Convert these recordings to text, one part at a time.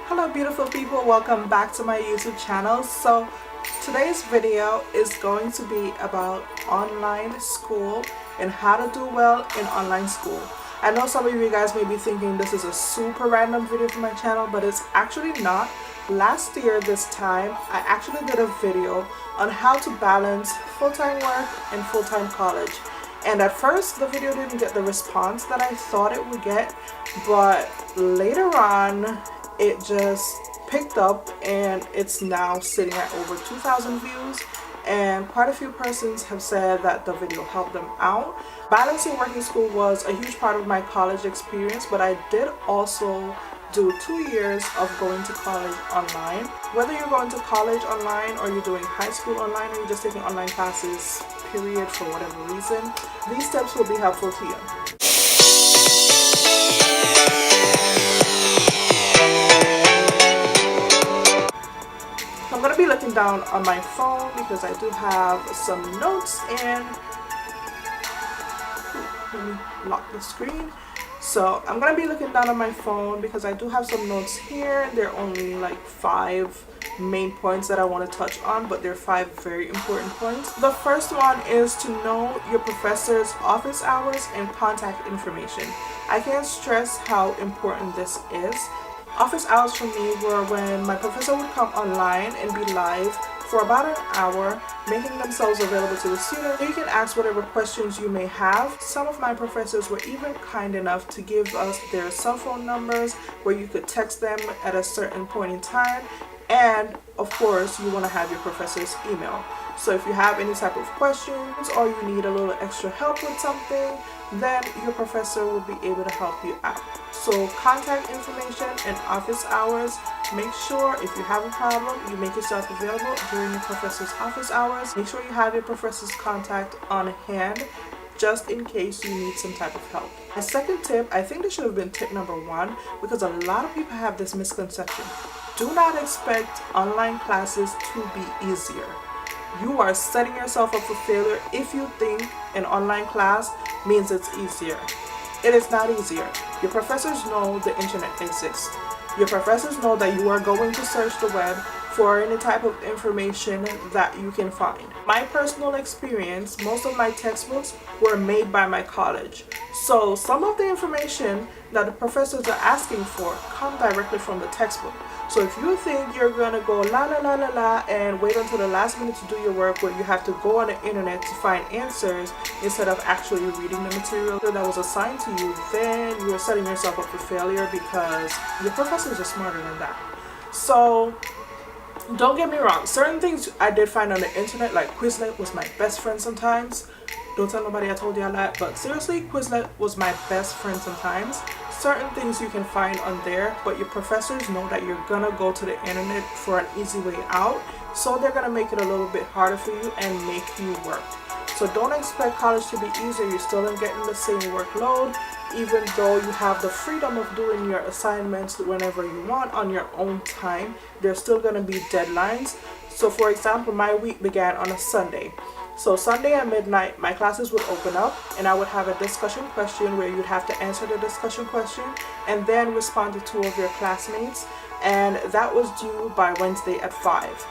Hello beautiful people, welcome back to my YouTube channel. So today's video is going to be about online school and how to do well in online school. I know some of you guys may be thinking this is a super random video for my channel, but it's actually not. Last year this time I actually did a video on how to balance full-time work and full-time college. And at first the video didn't get the response that I thought it would get, but later on it just picked up and it's now sitting at over 2,000 views, and quite a few persons have said that the video helped them out. Balancing work and school was a huge part of my college experience, but I did also do 2 years of going to college online. Whether you're going to college online or you're doing high school online or you're just taking online classes, period, for whatever reason, these tips will be helpful to you. I'm going to be looking down on my phone because I do have some notes, and let me lock the screen. So I'm going to be looking down on my phone because I do have some notes here, and there are only like 5 main points that I want to touch on, but they're 5 very important points. The first one is to know your professor's office hours and contact information. I can't stress how important this is. Office hours for me were when my professor would come online and be live for about an hour, making themselves available to the student. You can ask whatever questions you may have. Some of my professors were even kind enough to give us their cell phone numbers where you could text them at a certain point in time. And of course, you want to have your professor's email. So if you have any type of questions or you need a little extra help with something, then your professor will be able to help you out. So contact information and office hours. Make sure if you have a problem, you make yourself available during your professor's office hours. Make sure you have your professor's contact on hand just in case you need some type of help. My second tip, I think this should have been tip number 1, because a lot of people have this misconception. Do not expect online classes to be easier. You are setting yourself up for failure if you think an online class means it's easier. It is not easier. Your professors know the internet exists. Your professors know that you are going to search the web for any type of information that you can find. My personal experience, most of my textbooks were made by my college. So some of the information that the professors are asking for come directly from the textbook. So if you think you're gonna go la la la la la and wait until the last minute to do your work, where you have to go on the internet to find answers instead of actually reading the material that was assigned to you, then you are setting yourself up for failure because your professors are smarter than that. So don't get me wrong, certain things I did find on the internet, like Quizlet was my best friend sometimes. Don't tell nobody I told you that, but seriously, Quizlet was my best friend sometimes. Certain things you can find on there, but your professors know that you're gonna go to the internet for an easy way out, so they're gonna make it a little bit harder for you and make you work. So don't expect college to be easier. You're still getting the same workload, even though you have the freedom of doing your assignments whenever you want on your own time. There's still gonna be deadlines. So for example, my week began on a Sunday. So Sunday at midnight, my classes would open up and I would have a discussion question where you'd have to answer the discussion question and then respond to 2 of your classmates, and that was due by Wednesday at 5.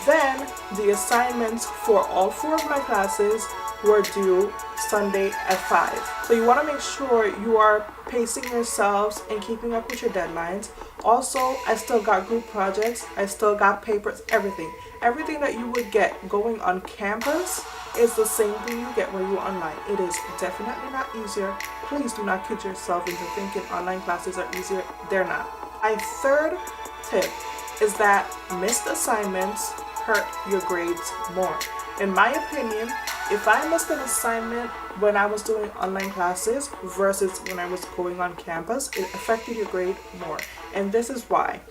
Then the assignments for all 4 of my classes were due Sunday at 5. So you want to make sure you are pacing yourselves and keeping up with your deadlines. Also, I still got group projects, I still got papers, everything. Everything that you would get going on campus is the same thing you get when you're online. It is definitely not easier. Please do not kid yourself into thinking online classes are easier. They're not. My third tip is that missed assignments hurt your grades more. In my opinion, if I missed an assignment when I was doing online classes versus when I was going on campus, it affected your grade more. And this is why.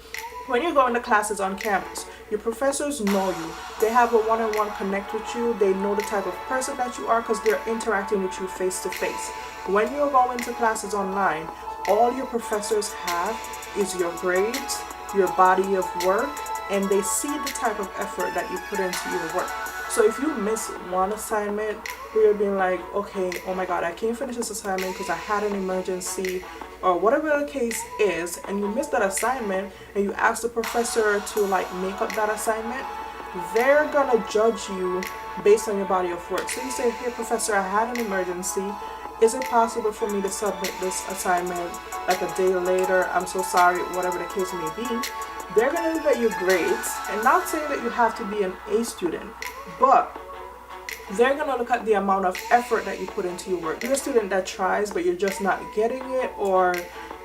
When you're going to classes on campus, your professors know you. They have a one-on-one connect with you. They know the type of person that you are because they're interacting with you face to face. When you're going to classes online, all your professors have is your grades, your body of work, and they see the type of effort that you put into your work. So if you miss one assignment where you're being like, okay, oh my god, I can't finish this assignment because I had an emergency, or whatever the case is, and you miss that assignment and you ask the professor to like make up that assignment, they're gonna judge you based on your body of work. So you say, hey professor, I had an emergency. Is it possible for me to submit this assignment like a day later? I'm so sorry, whatever the case may be. They're gonna look at your grades, and not saying that you have to be an A student, but they're gonna look at the amount of effort that you put into your work. If you're a student that tries but you're just not getting it, or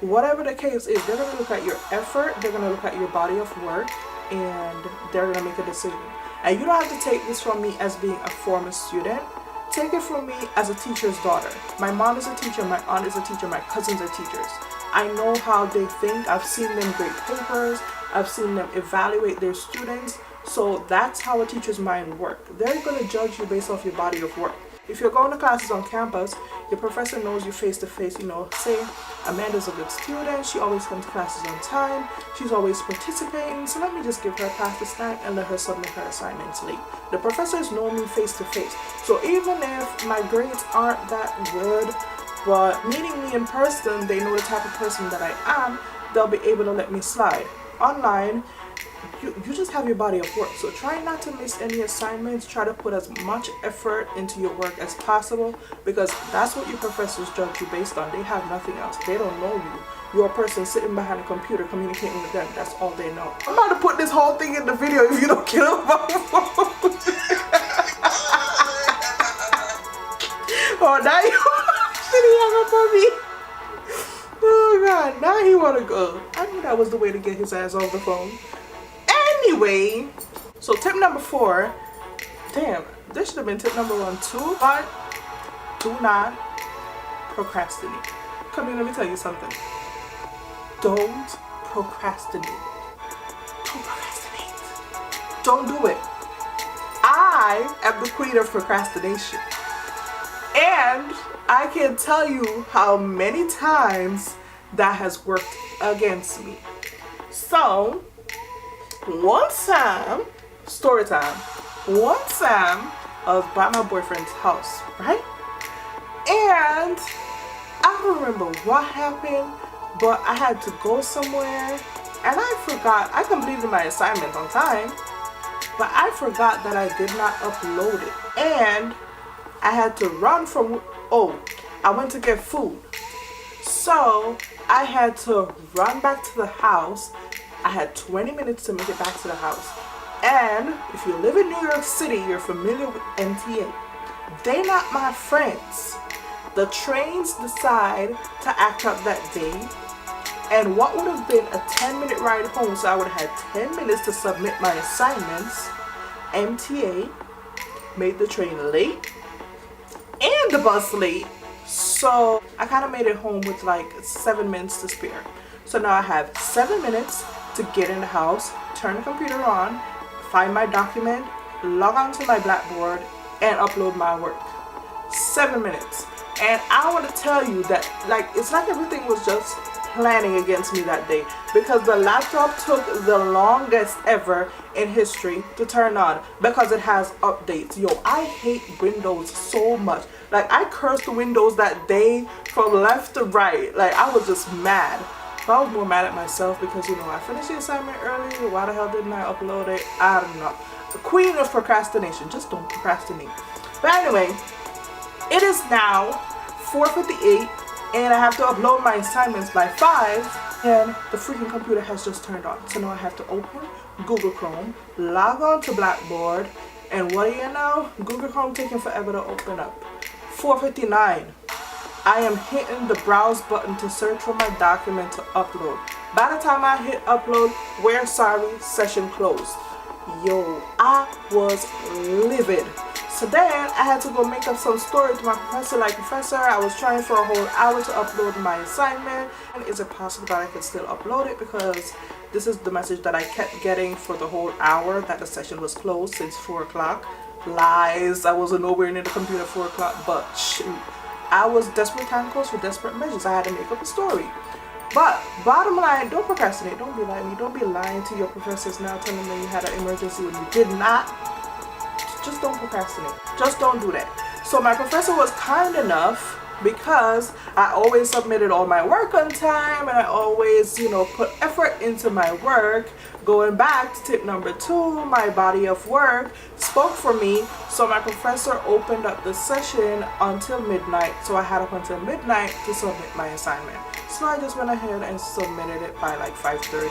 whatever the case is, they're gonna look at your effort, they're gonna look at your body of work, and they're gonna make a decision. And you don't have to take this from me as being a former student. Take it from me as a teacher's daughter. My mom is a teacher, my aunt is a teacher, my cousins are teachers. I know how they think. I've seen them grade papers, I've seen them evaluate their students. So that's how a teacher's mind works. They're going to judge you based off your body of work. If you're going to classes on campus, your professor knows you face to face. You know, say Amanda's a good student, she always comes to classes on time, she's always participating, so let me just give her a pass this time and let her submit her assignments late. The professors know me face to face. So even if my grades aren't that good, but meeting me in person, they know the type of person that I am, they'll be able to let me slide. Online, you just have your body of work, so try not to miss any assignments. Try to put as much effort into your work as possible, because that's what your professors judge you based on. They have nothing else. They don't know you. You're a person sitting behind a computer communicating with them. That's all they know. I'm about to put this whole thing in the video if you don't get off my phone. Oh, now you hung up on me. Oh God, now he wanna go. I knew that was the way to get his ass off the phone. Anyway, so tip number 4, damn, this should have been tip number 1 too, but do not procrastinate. Come here, let me tell you something. Don't procrastinate. Don't procrastinate. Don't do it. I am the queen of procrastination. And I can tell you how many times that has worked against me. So, one time, story time, one time I was by my boyfriend's house, right? And I don't remember what happened, but I had to go somewhere and I forgot. I completed my assignment on time, but I forgot that I did not upload it. And I had to run from, I went to get food. So I had to run back to the house. I had 20 minutes to make it back to the house. And if you live in New York City, you're familiar with MTA. They not my friends. The trains decide to act up that day. And what would have been a 10-minute ride home, so I would have had 10 minutes to submit my assignments, MTA made the train late and the bus late. So I kind of made it home with like 7 minutes to spare. So now I have 7 minutes to get in the house, turn the computer on, find my document, log on to my Blackboard, and upload my work. 7 minutes. And I want to tell you that it's like everything was just planning against me that day, because the laptop took the longest ever in history to turn on because it has updates. Yo, I hate Windows so much. Like, I cursed Windows that day from left to right. Like, I was just mad. But I was more mad at myself because, I finished the assignment early. Why the hell didn't I upload it? I don't know. The queen of procrastination. Just don't procrastinate. But anyway, it is now 4:58 and I have to upload my assignments by 5, and the freaking computer has just turned on. So now I have to open Google Chrome, log on to Blackboard, and what do you know? Google Chrome taking forever to open up. 4:59. I am hitting the browse button to search for my document to upload. By the time I hit upload, we're sorry, session closed. Yo, I was livid. So then I had to go make up some story to my professor, like, Professor, I was trying for a whole hour to upload my assignment, and is it possible that I could still upload it, because this is the message that I kept getting for the whole hour that the session was closed since 4 o'clock. Lies, I wasn't nowhere near the computer at 4 o'clock, but shoot, I was desperate time calls for desperate measures. I had to make up a story. But bottom line, don't procrastinate. Don't be lying. Don't be lying to your professors now, telling them you had an emergency when you did not. Just don't procrastinate. Just don't do that. So my professor was kind enough because I always submitted all my work on time and I always, you know, put effort into my work. Going back to tip number 2, my body of work spoke for me, so my professor opened up the session until midnight, so I had up until midnight to submit my assignment. So I just went ahead and submitted it by like 5:30,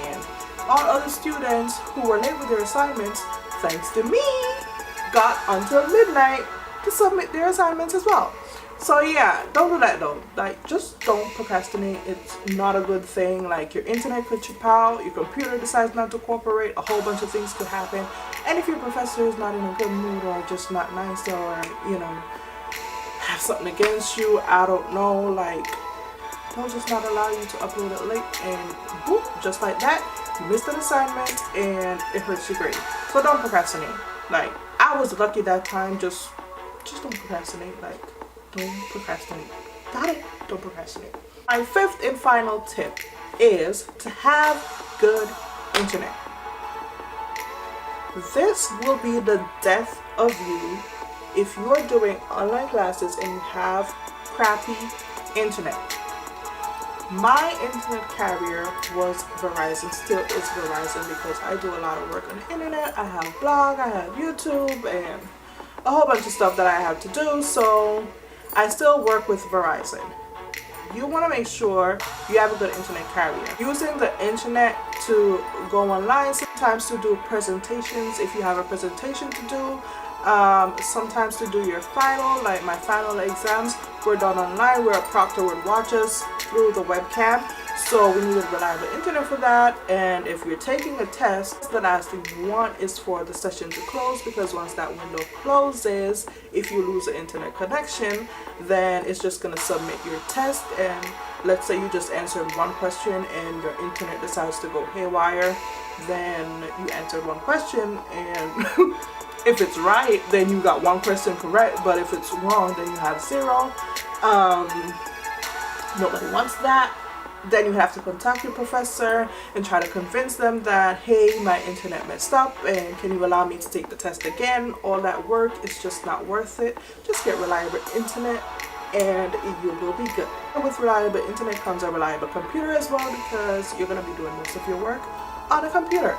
and all other students who were late with their assignments, thanks to me, got until midnight to submit their assignments as well. So yeah, don't do that though. Like, just don't procrastinate. It's not a good thing. Like, your internet could chip out, your computer decides not to cooperate, a whole bunch of things could happen. And if your professor is not in a good mood or just not nice or, you know, have something against you, I don't know, like, they'll just not allow you to upload it late, and boop, just like that, you missed an assignment and it hurts your grade. So don't procrastinate. Like, I was lucky that time. Just don't procrastinate. Like, don't procrastinate. Got it? Don't procrastinate. My 5th and final tip is to have good internet. This will be the death of you if you're doing online classes and you have crappy internet. My internet carrier was Verizon, still is Verizon, because I do a lot of work on the internet. I have blog, I have YouTube, and a whole bunch of stuff that I have to do, so I still work with Verizon. You want to make sure you have a good internet carrier. Using the internet to go online, sometimes to do presentations if you have a presentation to do, sometimes to do your final, like my final exams were done online where a proctor would watch us through the webcam. So we needed reliable internet for that. And if you're taking a test, the last thing you want is for the session to close, because once that window closes, if you lose the internet connection, then it's just going to submit your test. And let's say you just answered one question and your internet decides to go haywire, then you answered one question, and if it's right, then you got one question correct, but if it's wrong, then you have 0. Nobody wants that. Then you have to contact your professor and try to convince them that, hey, my internet messed up and can you allow me to take the test again? All that work is just not worth it. Just get reliable internet and you will be good. With reliable internet comes a reliable computer as well, because you're going to be doing most of your work on a computer.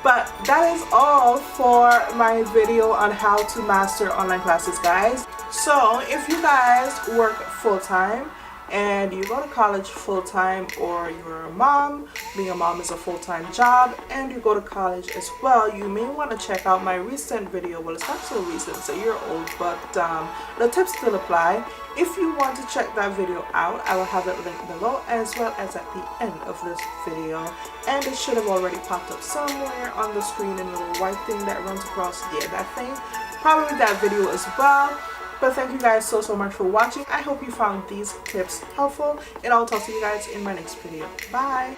But that is all for my video on how to master online classes, guys. So if you guys work full-time and you go to college full-time, or you're a mom, being a mom is a full-time job, and you go to college as well, you may want to check out my recent video. Well, it's not so recent, it's a year old, but the tips still apply. If you want to check that video out, I will have it linked below as well as at the end of this video, and it should have already popped up somewhere on the screen in a little white thing that runs across, yeah, that thing, probably that video as well. But thank you guys so much for watching. I hope you found these tips helpful, and I'll talk to you guys in my next video. Bye!